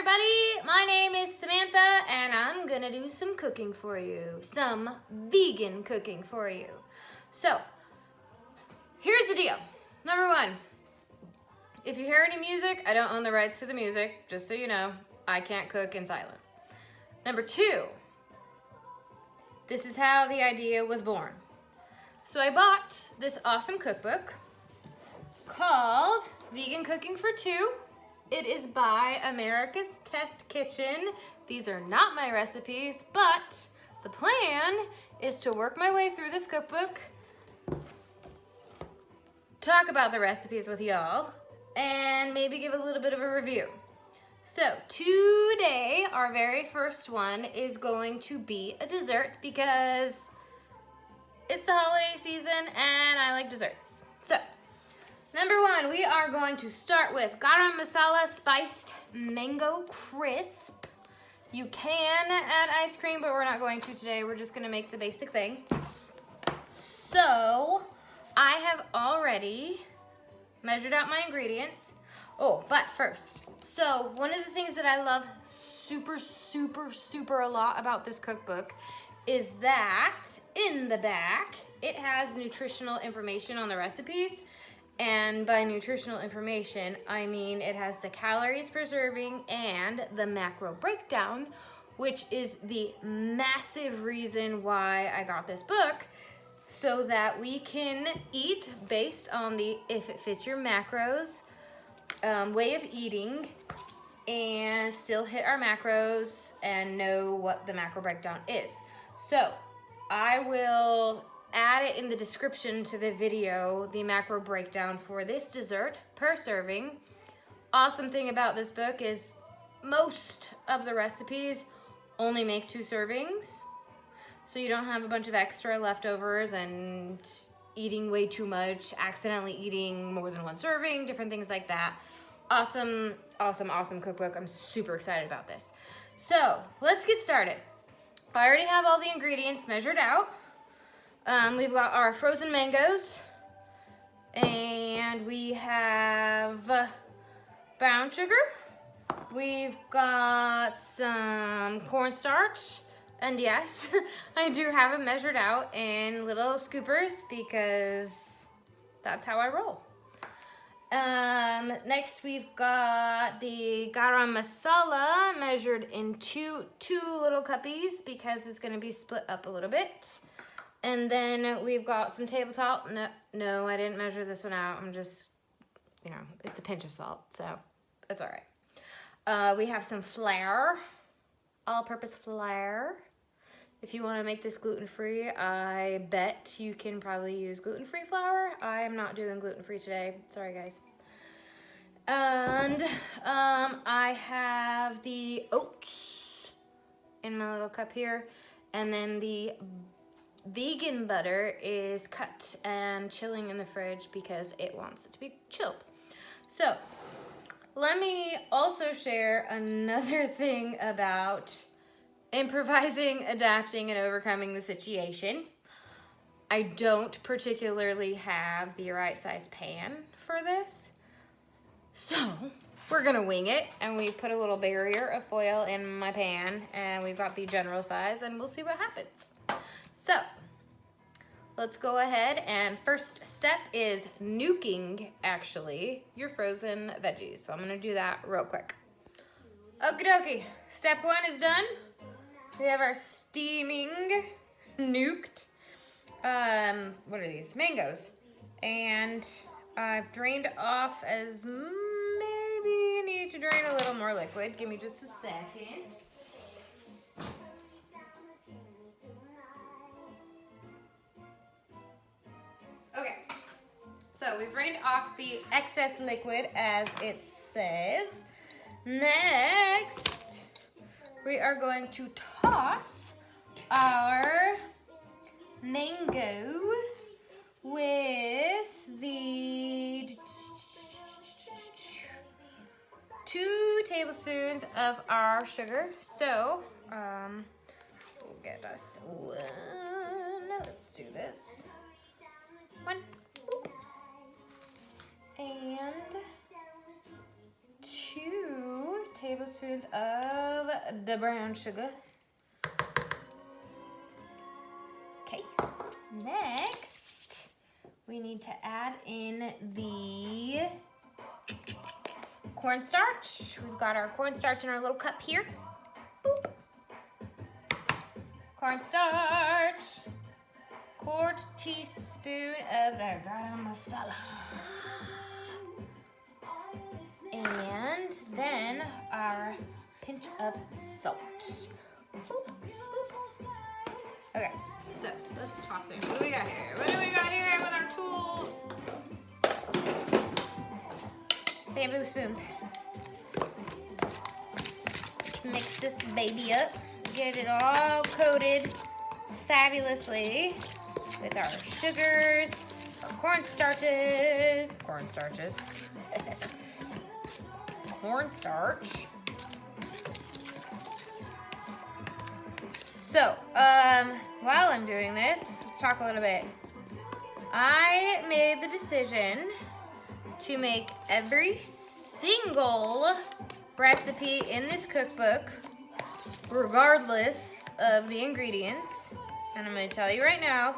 everybody, my name is Samantha and I'm gonna do some cooking for you, some vegan cooking for you. So, here's the deal. Number one, if you hear any music, I don't own the rights to the music, just so you know, I can't cook in silence. Number two, this is how the idea was born. So I bought this awesome cookbook called Vegan Cooking for Two. It is by America's Test Kitchen. These are not my recipes, but the plan is to work my way through this cookbook, talk about the recipes with y'all, and maybe give a little bit of a review. So today, our very first one is going to be a dessert because it's the holiday season and I like desserts. So, number one, we are going to start with Garam Masala spiced mango crisp. You can add ice cream, but we're not going to today. We're just gonna make the basic thing. So, I have already measured out my ingredients. Oh, but first, so one of the things that I love super a lot about this cookbook is that in the back, it has nutritional information on the recipes. And by nutritional information, I mean it has the calories per serving and the macro breakdown, which is the massive reason why I got this book, so that we can eat based on the if it fits your macros way of eating and still hit our macros and know what the macro breakdown is. So I will add it in the description to the video, the macro breakdown for this dessert per serving. Awesome thing about this book is most of the recipes only make 2 servings. So you don't have a bunch of extra leftovers and eating way too much, accidentally eating more than 1 serving, different things like that. Awesome cookbook. I'm super excited about this. So let's get started. I already have all the ingredients measured out. We've got our frozen mangoes, and we have brown sugar. We've got some cornstarch, and yes, I do have it measured out in little scoopers because that's how I roll. Next we've got the Garam Masala measured in two little cuppies because it's gonna be split up a little bit. And then we've got some table salt. No, I didn't measure this one out. I'm just, it's a pinch of salt, so it's all right. We have some flair, all-purpose flair. If you want to make this gluten-free, I bet you can probably use gluten-free flour. I am not doing gluten-free today. Sorry, guys. And I have the oats in my little cup here. And then the vegan butter is cut and chilling in the fridge because it wants it to be chilled. So let me also share another thing about improvising, adapting, and overcoming the situation. I don't particularly have the right size pan for this, so we're gonna wing it, and we put a little barrier of foil in my pan, and we've got the general size, and we'll see what happens. So let's go ahead, and first step is nuking, actually, your frozen veggies. So I'm gonna do that real quick. Okie dokie, step 1 is done. We have our steaming, nuked, what are these? Mangoes. And I've drained off as maybe need to drain a little more liquid. Give me just a second. Okay, so we've drained off the excess liquid as it says. Next, we are going to toss our mango with the 2 tablespoons of our sugar. So, we'll get us 1. Let's do this. 1. And 2 tablespoons of the brown sugar. Okay, next we need to add in the cornstarch. We've got our cornstarch in our little cup here. Boop. Cornstarch. 1/4 teaspoon of the Garam Masala. And then our pinch of salt. Okay, so let's toss it. What do we got here? What do we got here with our tools? Bamboo spoons. Let's mix this baby up. Get it all coated fabulously with our sugars, our cornstarches. Cornstarch. So, while I'm doing this, let's talk a little bit. I made the decision to make every single recipe in this cookbook, regardless of the ingredients. And I'm going to tell you right now,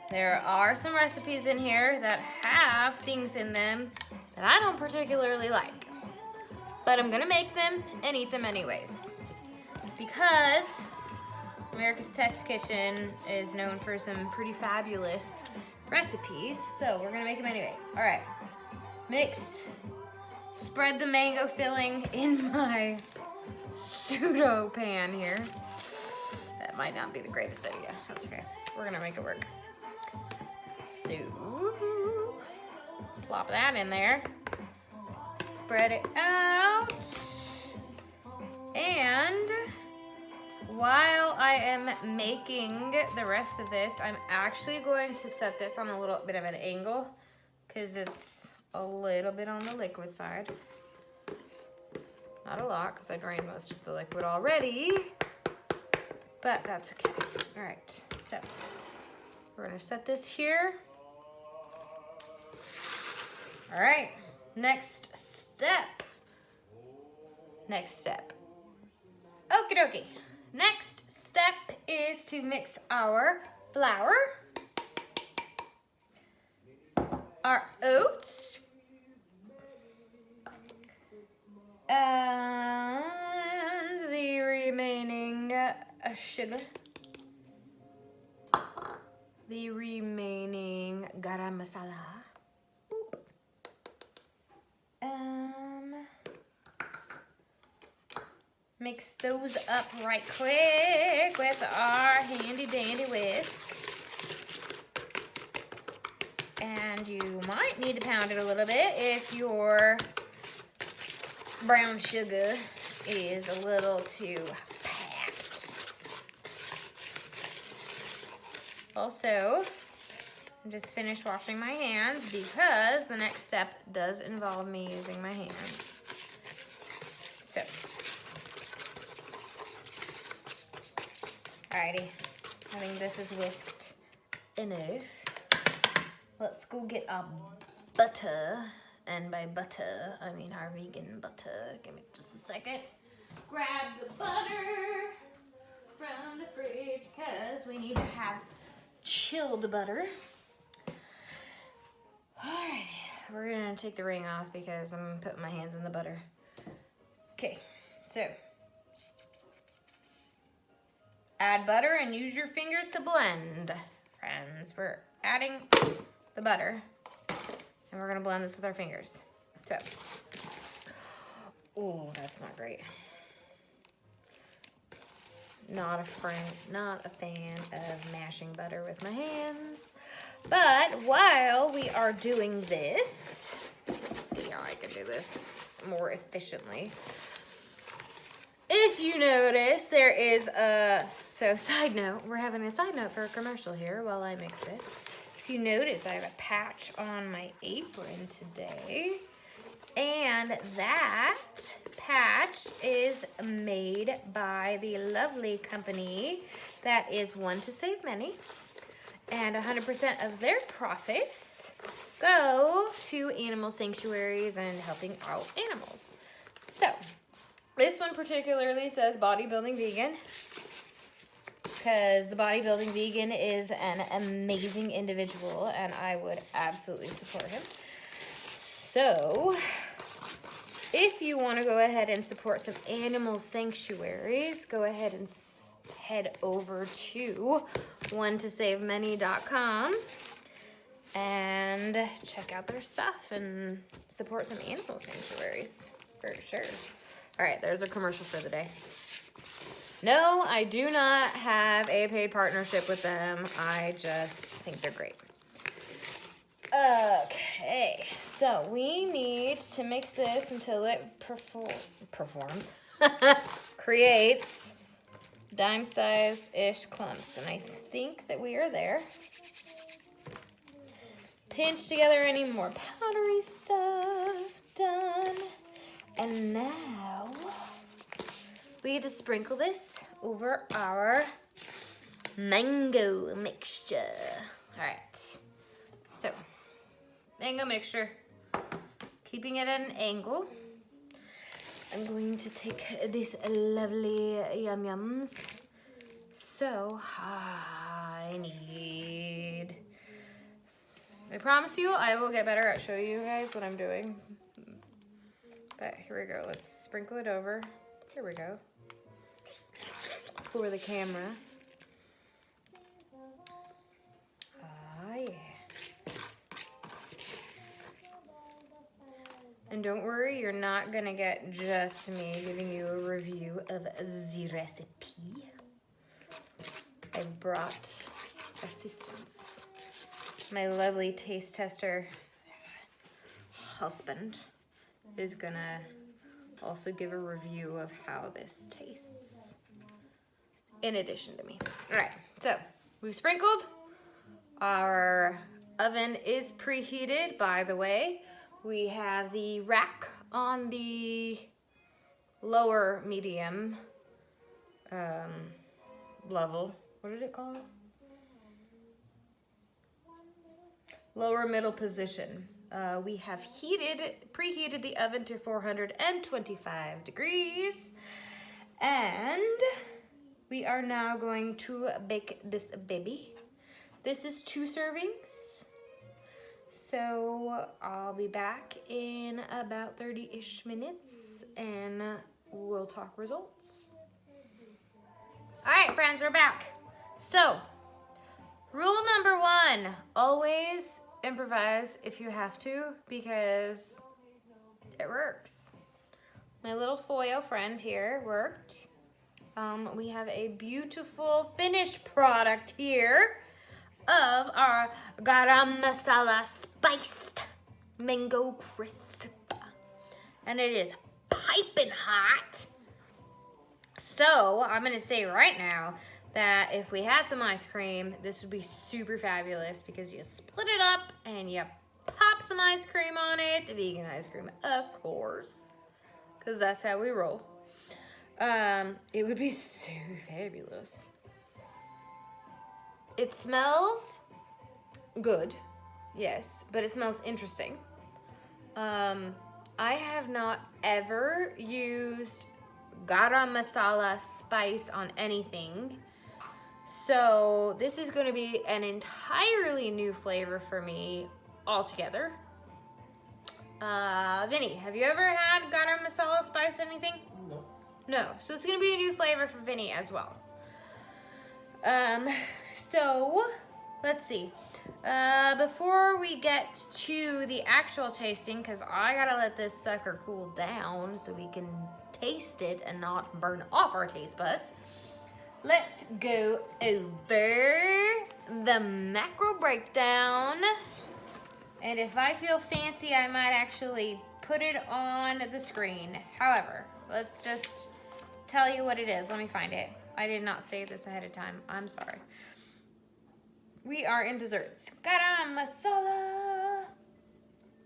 there are some recipes in here that have things in them that I don't particularly like. But I'm gonna make them and eat them anyways. Because America's Test Kitchen is known for some pretty fabulous recipes. So we're gonna make them anyway. All right, mixed. Spread the mango filling in my pseudo pan here. That might not be the greatest idea. That's okay. We're gonna make it work. So, plop that in there. Spread it out. And while I am making the rest of this, I'm actually going to set this on a little bit of an angle because it's a little bit on the liquid side. Not a lot because I drained most of the liquid already, but that's okay. All right, so we're gonna set this here. All right, next step. Okie dokie. Next step is to mix our flour, our oats, and the remaining sugar, the remaining garam masala. Mix those up right quick with our handy dandy whisk. And you might need to pound it a little bit if your brown sugar is a little too packed. Also, I just finished washing my hands because the next step does involve me using my hands. So, alrighty, I think this is whisked enough. Let's go get our butter, and by butter, I mean our vegan butter. Give me just a second. Grab the butter from the fridge, because we need to have chilled butter. Alrighty, we're gonna take the ring off because I'm putting my hands in the butter. Okay, so add butter and use your fingers to blend. Friends, we're adding the butter and we're gonna blend this with our fingers. So, oh, that's not great. Not a fan of mashing butter with my hands. But while we are doing this, let's see how I can do this more efficiently. If you notice, there is side note, we're having a side note for a commercial here while I mix this. If you notice, I have a patch on my apron today. And that patch is made by the lovely company that is One to Save Many. And 100% of their profits go to animal sanctuaries and helping out animals. So, This one particularly says bodybuilding vegan, because the bodybuilding vegan is an amazing individual and I would absolutely support him. So if you want to go ahead and support some animal sanctuaries, go ahead and head over to onetosavemany.com and check out their stuff and support some animal sanctuaries for sure. All right, there's a commercial for the day. No, I do not have a paid partnership with them. I just think they're great. Okay, so we need to mix this until it performs, creates dime-sized-ish clumps. And I think that we are there. Pinch together any more powdery stuff. Done. And now we get to sprinkle this over our mango mixture. All right, so mango mixture, keeping it at an angle. I'm going to take this lovely yum yums. So I promise you I will get better at showing you guys what I'm doing. But here we go. Let's sprinkle it over. Here we go. For the camera. Ah, yeah. And don't worry, you're not gonna get just me giving you a review of the recipe. I brought assistance. My lovely taste tester husband is gonna also give a review of how this tastes in addition to me. All right, so we've sprinkled. Our oven is preheated, by the way. We have the rack on the lower medium level. What did it call? Lower middle position. We have preheated the oven to 425 degrees. And we are now going to bake this baby. This is 2 servings. So I'll be back in about 30-ish minutes and we'll talk results. All right, friends, we're back. So, rule number 1, always improvise if you have to, because it works. My little foil friend here worked. We have a beautiful finished product here of our Garam Masala spiced mango crisp. And it is piping hot. So I'm gonna say right now that if we had some ice cream, this would be super fabulous, because you split it up and you pop some ice cream on it. Vegan ice cream, of course, because that's how we roll. It would be so fabulous. It smells good, yes, but it smells interesting. I have not ever used Garam Masala spice on anything. So this is going to be an entirely new flavor for me altogether. Vinny, have you ever had Garam Masala spiced anything? No. No, so it's going to be a new flavor for Vinny as well. So let's see. Before we get to the actual tasting, because I gotta let this sucker cool down so we can taste it and not burn off our taste buds, let's go over the macro breakdown. And if I feel fancy, I might actually put it on the screen. However, let's just tell you what it is. Let me find it. I did not save this ahead of time. I'm sorry. We are in desserts. Garam Masala.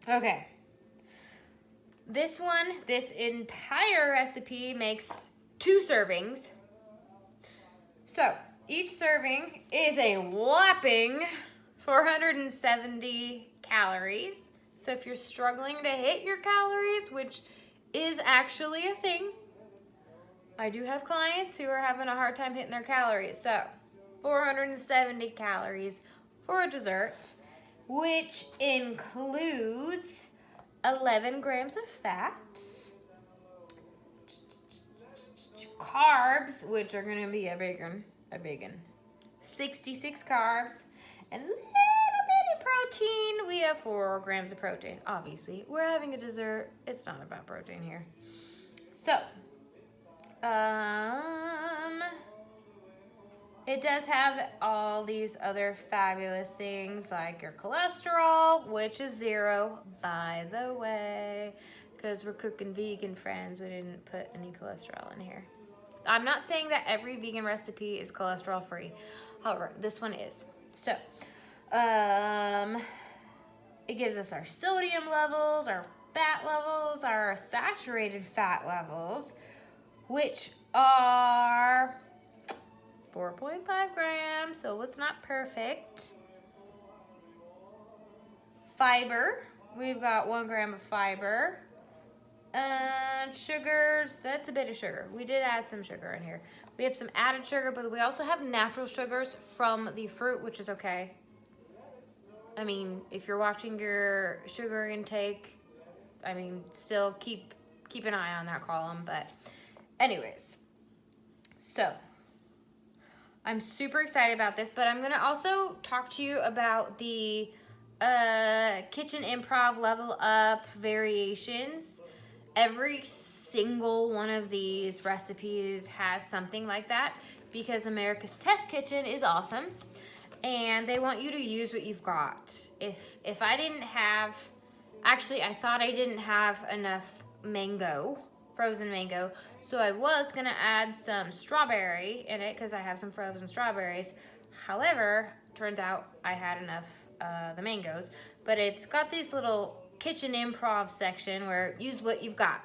Okay. This entire recipe makes 2 servings. So, each serving is a whopping 470 calories. So if you're struggling to hit your calories, which is actually a thing, I do have clients who are having a hard time hitting their calories. So 470 calories for a dessert, which includes 11 grams of fat, carbs, which are going to be a big one, 66 carbs, and a little bit of protein. We have 4 grams of protein. Obviously, we're having a dessert. It's not about protein here. So, it does have all these other fabulous things like your cholesterol, which is 0, by the way, because we're cooking vegan, friends. We didn't put any cholesterol in here. I'm not saying that every vegan recipe is cholesterol free. However, this one is. So, it gives us our sodium levels, our fat levels, our saturated fat levels, which are 4.5 grams, so it's not perfect. Fiber, we've got 1 gram of fiber. And sugars, that's a bit of sugar. We did add some sugar in here. We have some added sugar, but we also have natural sugars from the fruit, which is okay. I mean, if you're watching your sugar intake, I mean, still keep an eye on that column, but anyways. So, I'm super excited about this, but I'm gonna also talk to you about the kitchen improv level up variations. Every single one of these recipes has something like that because America's Test Kitchen is awesome and they want you to use what you've got. If I didn't have, actually I thought I didn't have enough mango, frozen mango, so I was gonna add some strawberry in it because I have some frozen strawberries. However, turns out I had enough the mangoes, but it's got these little kitchen improv section where use what you've got.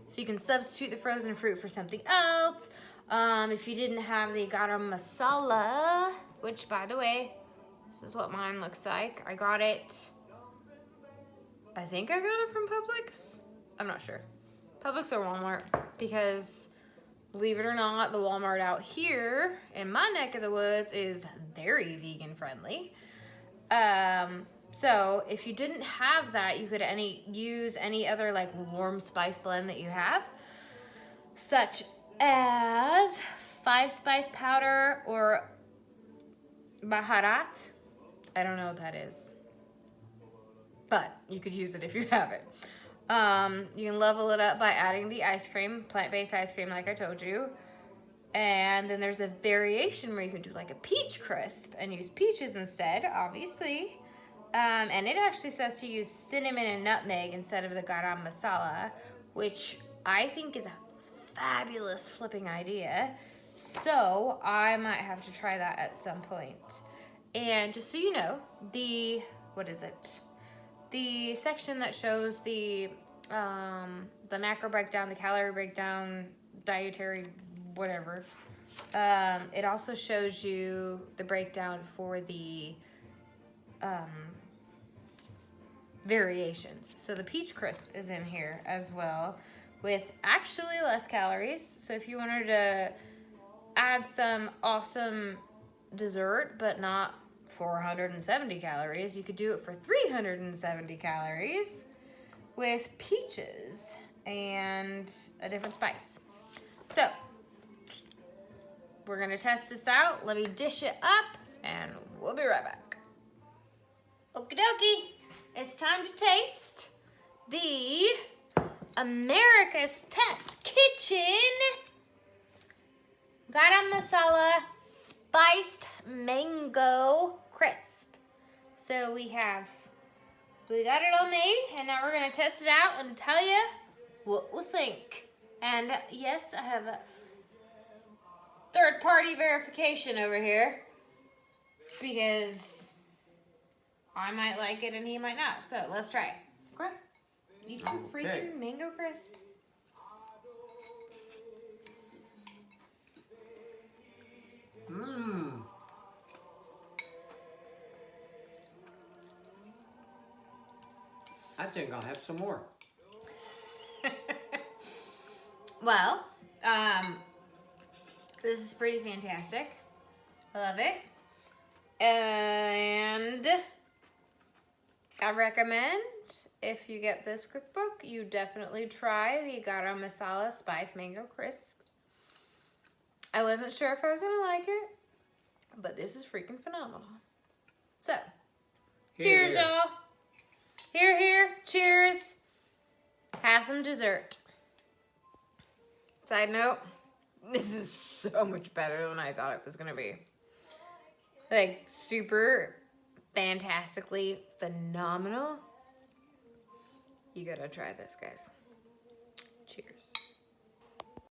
So you can substitute the frozen fruit for something else. If you didn't have the Garam Masala, which by the way, this is what mine looks like. I got it, I think I got it from Publix. I'm not sure. Publix or Walmart, because believe it or not, the Walmart out here in my neck of the woods is very vegan friendly. So if you didn't have that, you could use any other like warm spice blend that you have, such as 5-spice powder or baharat. I don't know what that is, but you could use it if you have it. You can level it up by adding the ice cream, plant-based ice cream like I told you. And then there's a variation where you can do like a peach crisp and use peaches instead, obviously. And it actually says to use cinnamon and nutmeg instead of the garam masala, which I think is a fabulous flipping idea. So I might have to try that at some point. And just so you know, the section that shows the macro breakdown, the calorie breakdown, dietary whatever, it also shows you the breakdown for the variations. So the peach crisp is in here as well with actually less calories. So if you wanted to add some awesome dessert but not 470 calories, you could do it for 370 calories with peaches and a different spice. So we're gonna test this out. Let me dish it up and we'll be right back. Okie dokie, it's time to taste the America's Test Kitchen Garam Masala Spiced Mango Crisp. So we got it all made, and now we're gonna test it out and tell you what we think. And yes, I have a third-party verification over here because I might like it and he might not. So let's try it. Okay. Eat your freaking mango crisp. Mmm. I think I'll have some more. Well, This is pretty fantastic. I love it. And I recommend, if you get this cookbook, you definitely try the Garam Masala Spice Mango Crisp. I wasn't sure if I was gonna like it, but this is freaking phenomenal. So, cheers, y'all. Here, here, cheers. Have some dessert. Side note, this is so much better than I thought it was gonna be. Like, super fantastically phenomenal. You gotta try this, guys. Cheers.